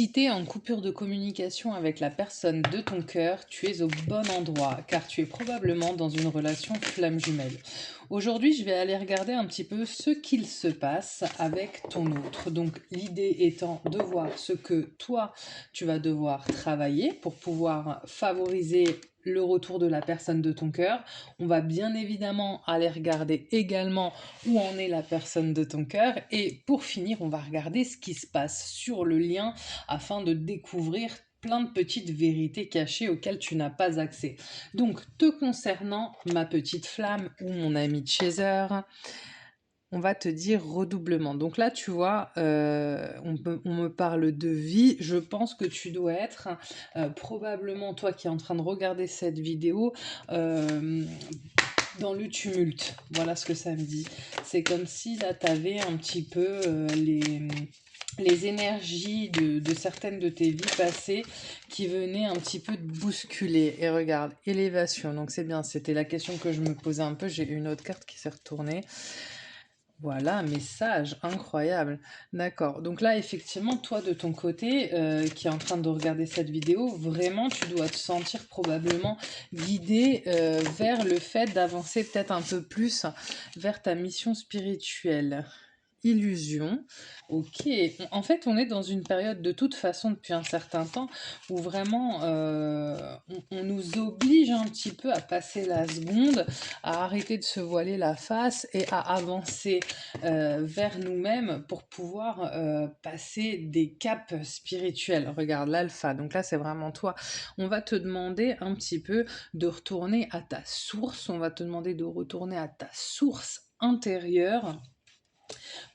Si tu es en coupure de communication avec la personne de ton cœur, tu es au bon endroit, car tu es probablement dans une relation flamme jumelle. Aujourd'hui, je vais aller regarder un petit peu ce qu'il se passe avec ton autre. Donc, l'idée étant de voir ce que toi, tu vas devoir travailler pour pouvoir favoriser le retour de la personne de ton cœur. On va bien évidemment aller regarder également où en est la personne de ton cœur. Et pour finir, on va regarder ce qui se passe sur le lien afin de découvrir plein de petites vérités cachées auxquelles tu n'as pas accès. Donc, te concernant, ma petite flamme ou mon ami Chaser, on va te dire redoublement. Donc là, tu vois, on me parle de vie. Je pense que tu dois être, probablement, toi qui es en train de regarder cette vidéo, dans le tumulte. Voilà ce que ça me dit. C'est comme si là, tu avais un petit peu les énergies de certaines de tes vies passées qui venaient un petit peu te bousculer. Et regarde, élévation. Donc c'est bien, c'était la question que je me posais un peu. J'ai une autre carte qui s'est retournée. Voilà, message incroyable. D'accord. Donc là, effectivement, toi de ton côté, qui est en train de regarder cette vidéo, vraiment, tu dois te sentir probablement guidé vers le fait d'avancer peut-être un peu plus vers ta mission spirituelle. Illusion. Ok. En fait, on est dans une période de toute façon depuis un certain temps où vraiment on nous oblige un petit peu à passer la seconde, à arrêter de se voiler la face et à avancer vers nous-mêmes pour pouvoir passer des caps spirituels. Regarde l'alpha, donc là c'est vraiment toi. On va te demander un petit peu de retourner à ta source, on va te demander de retourner à ta source intérieure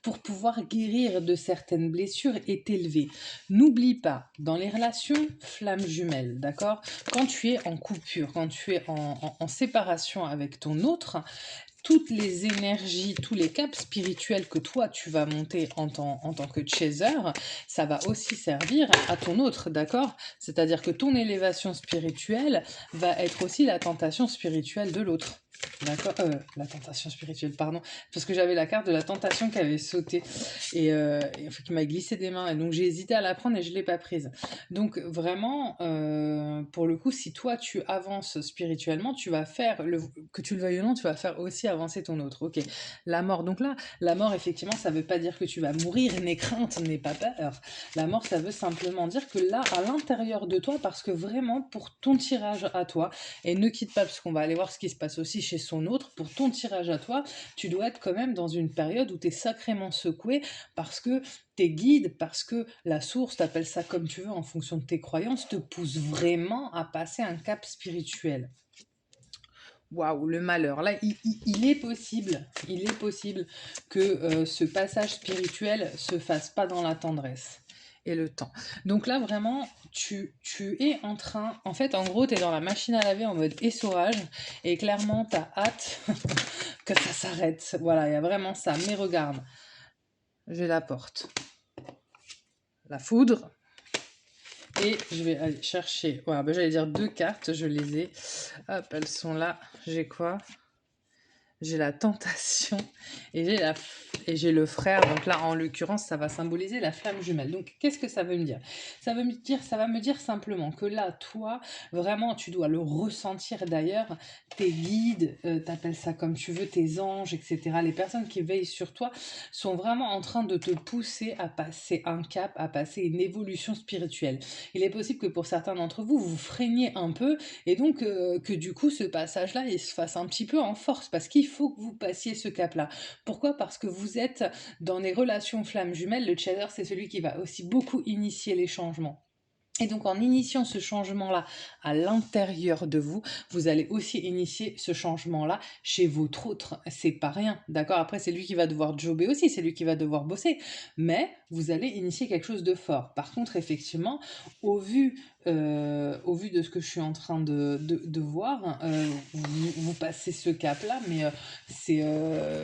pour pouvoir guérir de certaines blessures et t'élever. N'oublie pas, dans les relations flammes jumelles, d'accord, quand tu es en coupure, quand tu es en séparation avec ton autre, toutes les énergies, tous les caps spirituels que toi tu vas monter en tant que chaser, ça va aussi servir à ton autre, d'accord? C'est-à-dire que ton élévation spirituelle va être aussi la tentation spirituelle de l'autre. D'accord, la tentation spirituelle, pardon, parce que j'avais la carte de la tentation qui avait sauté et enfin, qui m'a glissé des mains, et donc j'ai hésité à la prendre et je l'ai pas prise. Donc vraiment, pour le coup, si toi tu avances spirituellement, tu vas faire, que tu le veuilles ou non, tu vas faire aussi avancer ton autre. Ok, la mort. Donc là, la mort, effectivement, ça veut pas dire que tu vas mourir, n'aie crainte, n'aie pas peur. La mort, ça veut simplement dire que là, à l'intérieur de toi, parce que vraiment, pour ton tirage à toi, et ne quitte pas, parce qu'on va aller voir ce qui se passe aussi chez son autre, pour ton tirage à toi, tu dois être quand même dans une période où tu es sacrément secoué, parce que tes guides, parce que la source, t'appelles ça comme tu veux en fonction de tes croyances, te pousse vraiment à passer un cap spirituel. Waouh, le malheur. Là, il est possible que ce passage spirituel se fasse pas dans la tendresse et le temps. Donc là, vraiment, tu es en train... En fait, en gros, tu es dans la machine à laver en mode essorage et clairement, tu as hâte que ça s'arrête. Voilà, il y a vraiment ça. Mais regarde, j'ai la porte. La foudre. Et je vais aller chercher... Voilà, ben, j'allais dire 2 cartes, je les ai. Hop, elles sont là. J'ai quoi? J'ai la tentation et j'ai le frère. Donc là, en l'occurrence, ça va symboliser la flamme jumelle. Donc, qu'est-ce que ça veut me dire? Ça va me dire simplement que là, toi, vraiment, tu dois le ressentir d'ailleurs. Tes guides, t'appelles ça comme tu veux, tes anges, etc. Les personnes qui veillent sur toi sont vraiment en train de te pousser à passer un cap, à passer une évolution spirituelle. Il est possible que pour certains d'entre vous, vous freiniez un peu et donc que du coup, ce passage-là, il se fasse un petit peu en force parce qu'il faut que vous passiez ce cap-là. Pourquoi? Parce que vous êtes dans les relations flammes jumelles. Le chaser, c'est celui qui va aussi beaucoup initier les changements. Et donc en initiant ce changement-là à l'intérieur de vous, vous allez aussi initier ce changement-là chez votre autre. C'est pas rien, d'accord? Après, c'est lui qui va devoir jobber aussi, c'est lui qui va devoir bosser. Mais vous allez initier quelque chose de fort. Par contre, effectivement, au vu de ce que je suis en train de voir, vous passez ce cap-là, mais c'est,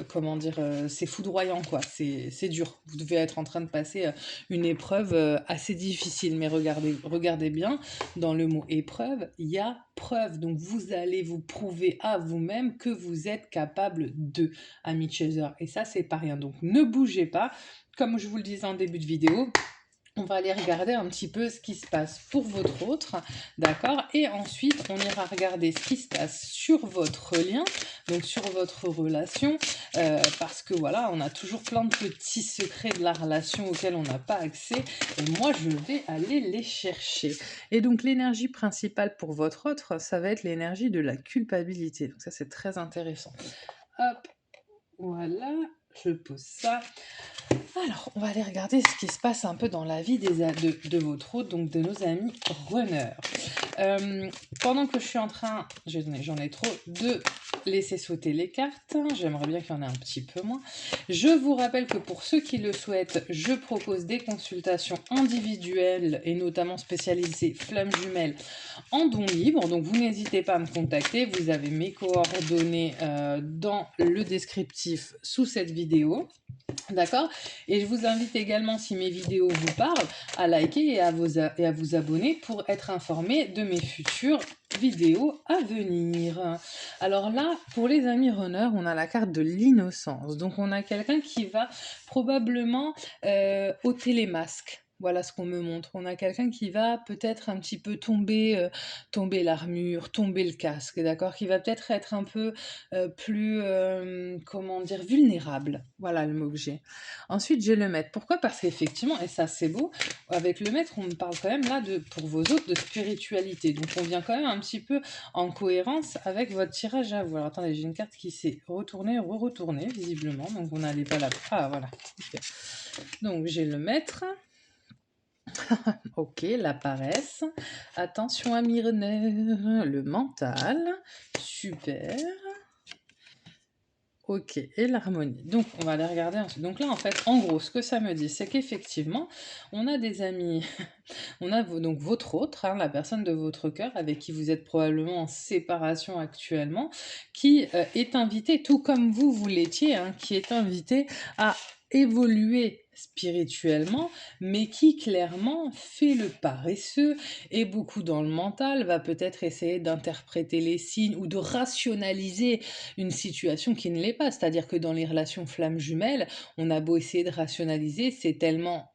comment dire, c'est foudroyant, quoi. C'est dur. Vous devez être en train de passer une épreuve assez difficile, mais regardez bien, dans le mot épreuve, il y a preuve. Donc vous allez vous prouver à vous-même que vous êtes capable de, ami Chaser. Et ça, c'est pas rien. Donc ne bougez pas. Comme je vous le disais en début de vidéo, On va aller regarder un petit peu ce qui se passe pour votre autre, d'accord? Et ensuite, on ira regarder ce qui se passe sur votre lien, donc sur votre relation, parce que voilà, on a toujours plein de petits secrets de la relation auxquels on n'a pas accès, et moi, je vais aller les chercher. Et donc, l'énergie principale pour votre autre, ça va être l'énergie de la culpabilité. Donc ça, c'est très intéressant. Hop, voilà, je pose ça. Alors, on va aller regarder ce qui se passe un peu dans la vie de votre hôte, donc de nos amis runners. Pendant que je suis en train, j'en ai trop, de laisser sauter les cartes, j'aimerais bien qu'il y en ait un petit peu moins. Je vous rappelle que pour ceux qui le souhaitent, je propose des consultations individuelles et notamment spécialisées flammes jumelles en don libre. Donc vous n'hésitez pas à me contacter, vous avez mes coordonnées dans le descriptif sous cette vidéo. D'accord? Et je vous invite également, si mes vidéos vous parlent, à liker et à vous abonner pour être informé de mes futures vidéos à venir. Alors là, pour les amis runners, on a la carte de l'innocence. Donc on a quelqu'un qui va probablement ôter les masques. Voilà ce qu'on me montre. On a quelqu'un qui va peut-être un petit peu tomber l'armure, tomber le casque, d'accord? Qui va peut-être être un peu plus, comment dire, vulnérable. Voilà le mot que j'ai. Ensuite, j'ai le maître. Pourquoi? Parce qu'effectivement, et ça c'est beau, avec le maître, on me parle quand même là, pour vos autres, de spiritualité. Donc on vient quand même un petit peu en cohérence avec votre tirage à vous. Alors attendez, j'ai une carte qui s'est retournée, re-retournée, visiblement. Donc on n'allait pas là. Ah voilà. Okay. Donc j'ai le maître. Ok, la paresse. Attention à Myrne. Le mental. Super. Ok, et l'harmonie. Donc, on va aller regarder ensuite. Donc là, en fait, en gros, ce que ça me dit, c'est qu'effectivement, on a des amis, on a donc votre autre, hein, la personne de votre cœur, avec qui vous êtes probablement en séparation actuellement, qui est invité, tout comme vous l'étiez, hein, qui est invité à évoluer spirituellement, mais qui clairement fait le paresseux et beaucoup dans le mental, va peut-être essayer d'interpréter les signes ou de rationaliser une situation qui ne l'est pas. C'est-à-dire que dans les relations flammes jumelles, on a beau essayer de rationaliser, c'est tellement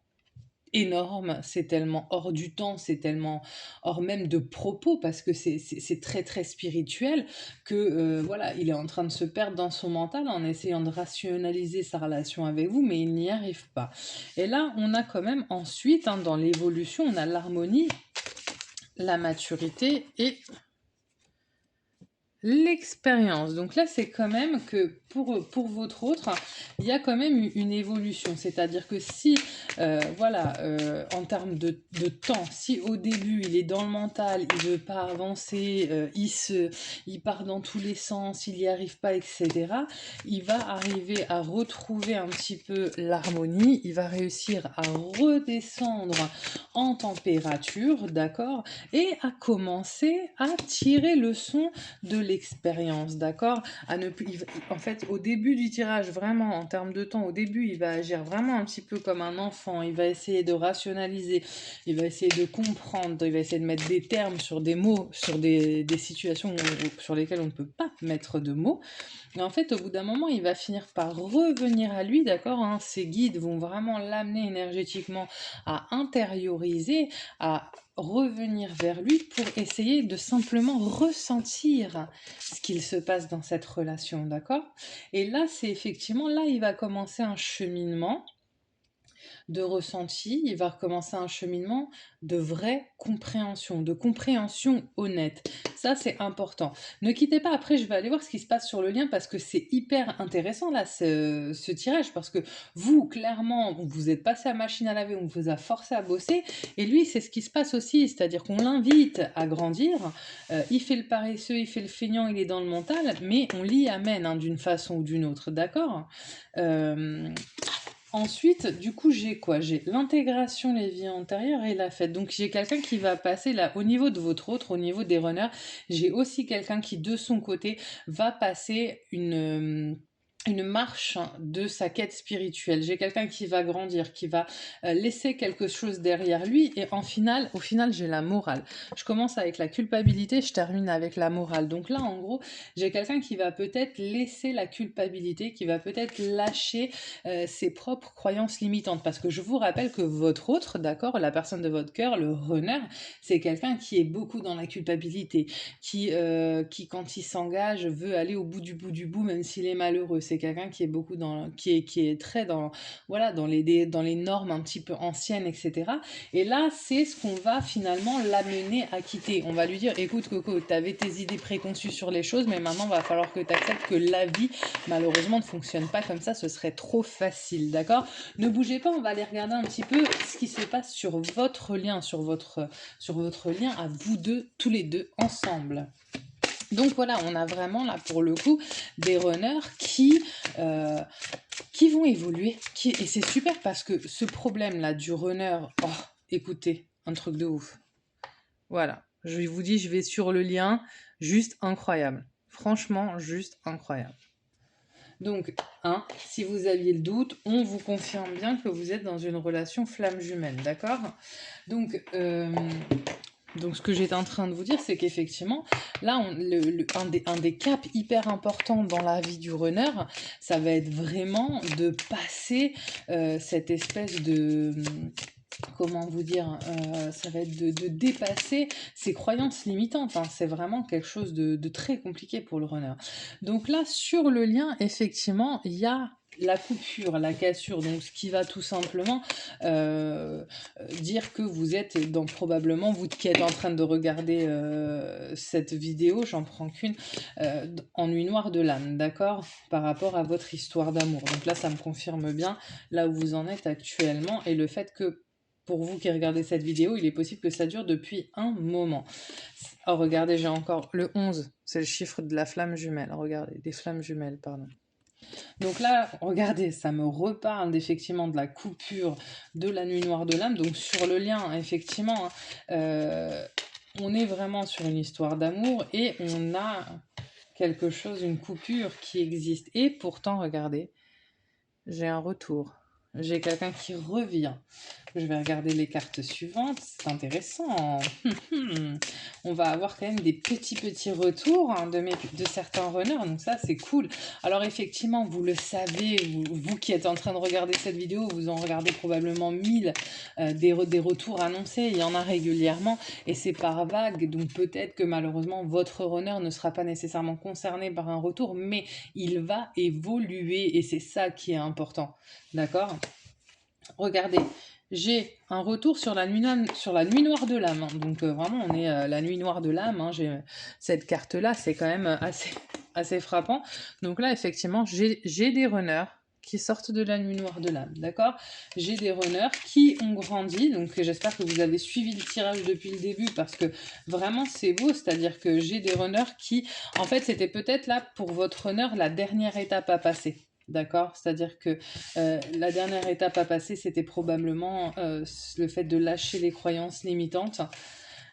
énorme, c'est tellement hors du temps, c'est tellement hors même de propos, parce que c'est très très spirituel, que voilà, il est en train de se perdre dans son mental en essayant de rationaliser sa relation avec vous, mais il n'y arrive pas. Et là, on a quand même ensuite, hein, dans l'évolution, on a l'harmonie, la maturité et l'expérience. Donc là, c'est quand même que pour votre autre, il y a quand même une évolution. C'est-à-dire que si, voilà, en termes de temps, si au début, il est dans le mental, il veut pas avancer, il part dans tous les sens, il n'y arrive pas, etc., il va arriver à retrouver un petit peu l'harmonie, il va réussir à redescendre en température, d'accord, et à commencer à tirer le son de l'expérience, d'accord? À ne plus, en fait, au début du tirage, vraiment, en termes de temps, au début, il va agir vraiment un petit peu comme un enfant. Il va essayer de rationaliser, il va essayer de comprendre, il va essayer de mettre des termes sur des mots, sur des situations sur lesquelles on ne peut pas mettre de mots. Et en fait, au bout d'un moment, il va finir par revenir à lui, d'accord, hein? Ses guides vont vraiment l'amener énergétiquement à intérioriser, à revenir vers lui pour essayer de simplement ressentir ce qu'il se passe dans cette relation, d'accord? Et là, c'est effectivement, là, il va commencer un cheminement de ressenti, il va recommencer un cheminement de vraie compréhension, de compréhension honnête. Ça, c'est important. Ne quittez pas, après, je vais aller voir ce qui se passe sur le lien parce que c'est hyper intéressant, là, ce tirage, parce que vous, clairement, vous êtes passé à machine à laver, on vous a forcé à bosser, et lui, c'est ce qui se passe aussi, c'est-à-dire qu'on l'invite à grandir, il fait le paresseux, il fait le feignant, il est dans le mental, mais on l'y amène, hein, d'une façon ou d'une autre, d'accord? Ensuite, du coup, j'ai quoi? J'ai l'intégration, les vies antérieures et la fête. Donc, j'ai quelqu'un qui va passer là, au niveau de votre autre, au niveau des runners. J'ai aussi quelqu'un qui, de son côté, va passer une marche de sa quête spirituelle. J'ai quelqu'un qui va grandir, qui va laisser quelque chose derrière lui, et au final, j'ai la morale. Je commence avec la culpabilité, je termine avec la morale. Donc là, en gros, j'ai quelqu'un qui va peut-être laisser la culpabilité, qui va peut-être lâcher ses propres croyances limitantes. Parce que je vous rappelle que votre autre, d'accord, la personne de votre cœur, le runner, c'est quelqu'un qui est beaucoup dans la culpabilité, qui quand il s'engage, veut aller au bout du bout, même s'il est malheureux. C'est quelqu'un qui est beaucoup qui est très dans, voilà, dans les normes un petit peu anciennes, etc. Et là, c'est ce qu'on va finalement l'amener à quitter. On va lui dire, écoute Coco, tu avais tes idées préconçues sur les choses, mais maintenant, il va falloir que tu acceptes que la vie, malheureusement, ne fonctionne pas comme ça, ce serait trop facile, d'accord? Ne bougez pas, on va aller regarder un petit peu ce qui se passe sur votre lien, sur votre lien à vous deux, tous les deux, ensemble. Donc voilà, on a vraiment là pour le coup des runners qui vont évoluer. Et c'est super parce que ce problème-là du runner, oh, écoutez, un truc de ouf. Voilà, je vous dis, je vais sur le lien, juste incroyable. Franchement, juste incroyable. Donc, si vous aviez le doute, on vous confirme bien que vous êtes dans une relation flamme jumelle, d'accord? Donc, ce que j'étais en train de vous dire, c'est qu'effectivement, là, un des caps hyper importants dans la vie du runner, ça va être vraiment de passer cette espèce de... Comment vous dire, ça va être de dépasser ses croyances limitantes. Hein. C'est vraiment quelque chose de très compliqué pour le runner. Donc là, sur le lien, effectivement, il y a la coupure, la cassure, donc ce qui va tout simplement dire que vous êtes dans probablement, vous qui êtes en train de regarder cette vidéo, j'en prends qu'une, en nuit noire de l'âme, d'accord, par rapport à votre histoire d'amour. Donc là, ça me confirme bien là où vous en êtes actuellement et le fait que pour vous qui regardez cette vidéo, il est possible que ça dure depuis un moment. Oh, regardez, j'ai encore le 11, c'est le chiffre de la flamme jumelle. Regardez, des flammes jumelles, pardon. Donc là, regardez, ça me reparle effectivement de la coupure de la nuit noire de l'âme. Donc sur le lien, effectivement, on est vraiment sur une histoire d'amour et on a quelque chose, une coupure qui existe. Et pourtant, regardez, j'ai un retour. J'ai quelqu'un qui revient. Je vais regarder les cartes suivantes. C'est intéressant. On va avoir quand même des petits retours hein, de certains runners. Donc ça, c'est cool. Alors effectivement, vous le savez, vous qui êtes en train de regarder cette vidéo, vous en regardez probablement 1000 des retours annoncés. Il y en a régulièrement et c'est par vague. Donc peut-être que malheureusement, votre runner ne sera pas nécessairement concerné par un retour, mais il va évoluer et c'est ça qui est important. D'accord ? Regardez, j'ai un retour sur la nuit noire de l'âme. Hein. Donc vraiment, on est la nuit noire de l'âme. Hein. Cette carte-là, c'est quand même assez frappant. Donc là, effectivement, j'ai des runners qui sortent de la nuit noire de l'âme, d'accord? J'ai des runners qui ont grandi, donc j'espère que vous avez suivi le tirage depuis le début parce que vraiment c'est beau, c'est-à-dire que j'ai des runners qui, en fait, c'était peut-être là pour votre runner la dernière étape à passer. D'accord? C'est-à-dire que la dernière étape à passer, c'était probablement le fait de lâcher les croyances limitantes.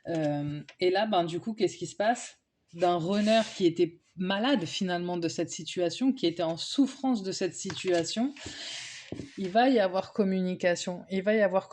Et là, ben, du coup, qu'est-ce qui se passe? D'un runner qui était malade finalement de cette situation, qui était en souffrance de cette situation, il va y avoir communication. Il va y avoir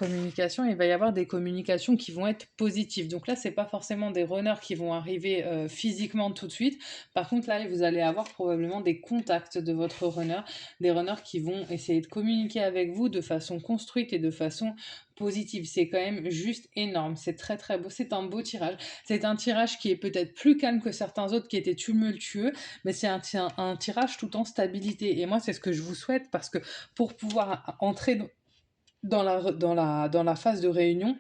des communications qui vont être positives. Donc là, c'est pas forcément des runners qui vont arriver physiquement tout de suite. Par contre, là, vous allez avoir probablement des contacts de votre runner, des runners qui vont essayer de communiquer avec vous de façon construite et de façon positive. C'est quand même juste énorme. C'est très très beau. C'est un beau tirage. C'est un tirage qui est peut-être plus calme que certains autres qui étaient tumultueux, mais c'est un tirage tout en stabilité. Et moi, c'est ce que je vous souhaite parce que pour pouvoir entrer dans la phase de réunion,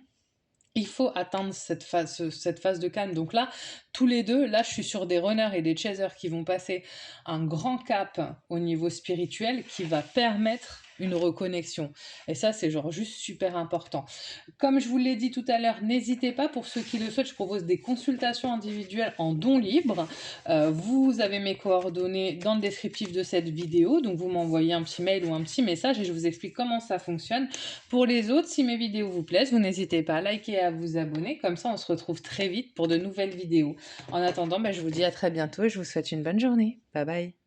il faut atteindre cette phase de calme. Donc là, tous les deux, là, je suis sur des runners et des chasers qui vont passer un grand cap au niveau spirituel qui va permettre une reconnexion. Et ça, c'est genre juste super important. Comme je vous l'ai dit tout à l'heure, n'hésitez pas, pour ceux qui le souhaitent, je propose des consultations individuelles en don libre. Vous avez mes coordonnées dans le descriptif de cette vidéo, donc vous m'envoyez un petit mail ou un petit message et je vous explique comment ça fonctionne. Pour les autres, si mes vidéos vous plaisent, vous n'hésitez pas à liker et à vous abonner, comme ça on se retrouve très vite pour de nouvelles vidéos. En attendant, je vous dis à très bientôt et je vous souhaite une bonne journée. Bye bye.